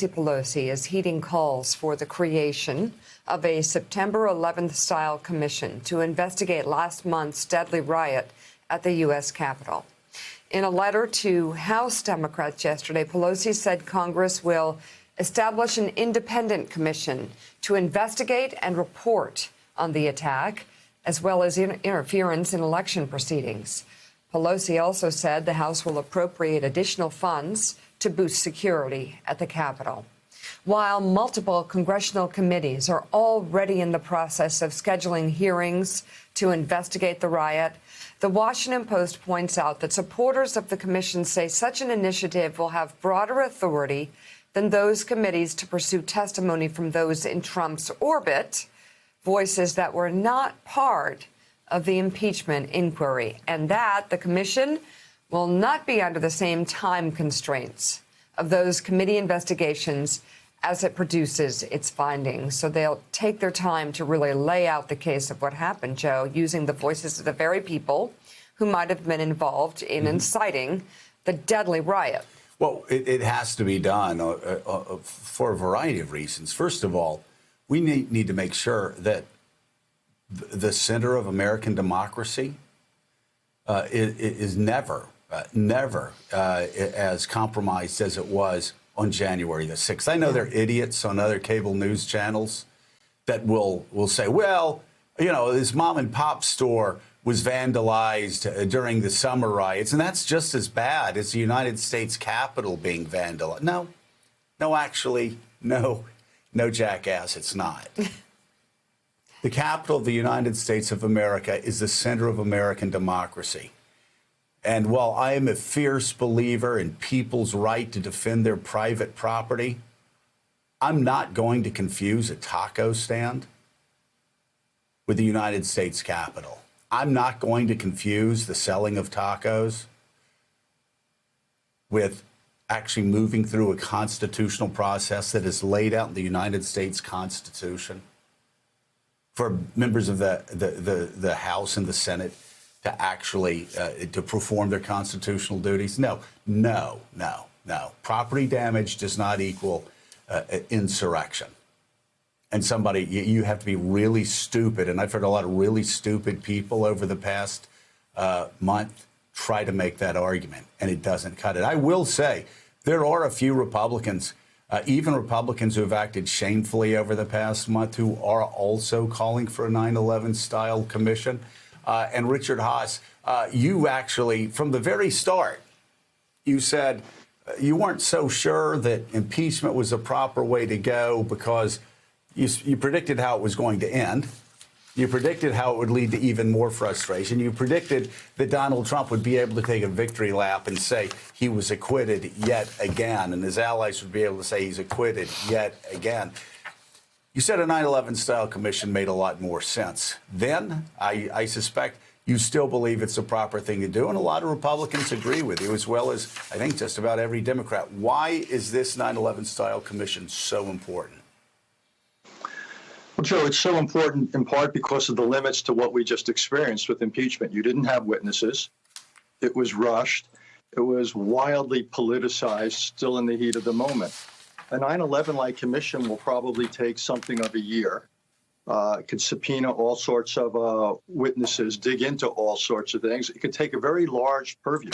Pelosi is heeding calls for the creation of a September 11th style commission to investigate last month's deadly riot at the U.S. Capitol. In a letter to House Democrats yesterday, Pelosi said Congress will establish an independent commission to investigate and report on the attack, as well as interference in election proceedings. Pelosi also said the House will appropriate additional funds to boost security at the Capitol. While multiple congressional committees are already in the process of scheduling hearings to investigate the riot, the Washington Post points out that supporters of the commission say such an initiative will have broader authority than those committees to pursue testimony from those in Trump's orbit, voices that were not part of the impeachment inquiry, and that the commission will not be under the same time constraints of those committee investigations as it produces its findings. So they'll take their time to really lay out the case of what happened, Joe, using the voices of the very people who might have been involved in inciting the deadly riot. Well, it has to be done for a variety of reasons. First of all, we need to make sure that the center of American democracy is never as compromised as it was on January the 6th. I know there are idiots on other cable news channels that will say, well, you know, this mom and pop store was vandalized during the summer riots, and that's just as bad as the United States Capitol being vandalized. No, actually, no, jackass, it's not. The Capitol of the United States of America is the center of American democracy. And while I am a fierce believer in people's right to defend their private property, I'm not going to confuse a taco stand with the United States Capitol. I'm not going to confuse the selling of tacos with actually moving through a constitutional process that is laid out in the United States Constitution for members of the House and the Senate to actually to perform their constitutional duties. No. Property damage does not equal insurrection. And you have to be really stupid. And I've heard a lot of really stupid people over the past month try to make that argument, and it doesn't cut it. I will say there are a few Republicans, even Republicans who have acted shamefully over the past month, who are also calling for a 9/11 style commission. And Richard Haass, you actually, from the very start, you said you weren't so sure that impeachment was the proper way to go because you predicted how it was going to end. You predicted how it would lead to even more frustration. You predicted that Donald Trump would be able to take a victory lap and say he was acquitted yet again, and his allies would be able to say he's acquitted yet again. You said a 9/11 style commission made a lot more sense. Then I suspect you still believe it's the proper thing to do, and a lot of Republicans agree with you, as well as I think just about every Democrat. Why is this 9/11 style commission so important? Well, Joe, it's so important in part because of the limits to what we just experienced with impeachment. You didn't have witnesses. It was rushed. It was wildly politicized, still in the heat of the moment. A 9/11-like commission will probably take something of a year. It could subpoena all sorts of witnesses, dig into all sorts of things. It could take a very large purview.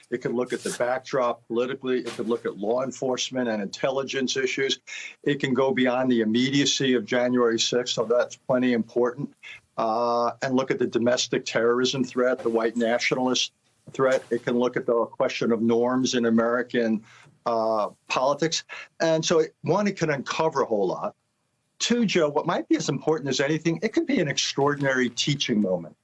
It could look at the backdrop politically. It could look at law enforcement and intelligence issues. It can go beyond the immediacy of January 6th, so that's plenty important, and look at the domestic terrorism threat, the white nationalist threat. It can look at the question of norms in American politics. And so, one, it can uncover a whole lot. Two, Joe, what might be as important as anything, it could be an extraordinary teaching moment.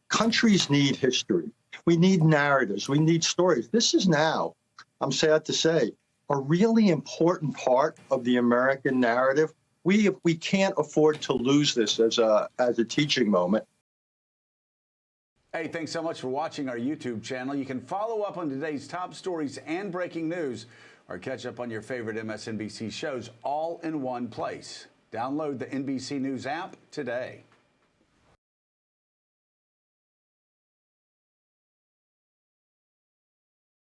Countries need history. We need narratives. We need stories. This is now, I'm sad to say, a really important part of the American narrative. We can't afford to lose this as a teaching moment. Hey, thanks so much for watching our YouTube channel. You can follow up on today's top stories and breaking news, or catch up on your favorite MSNBC shows all in one place. Download the NBC News app today.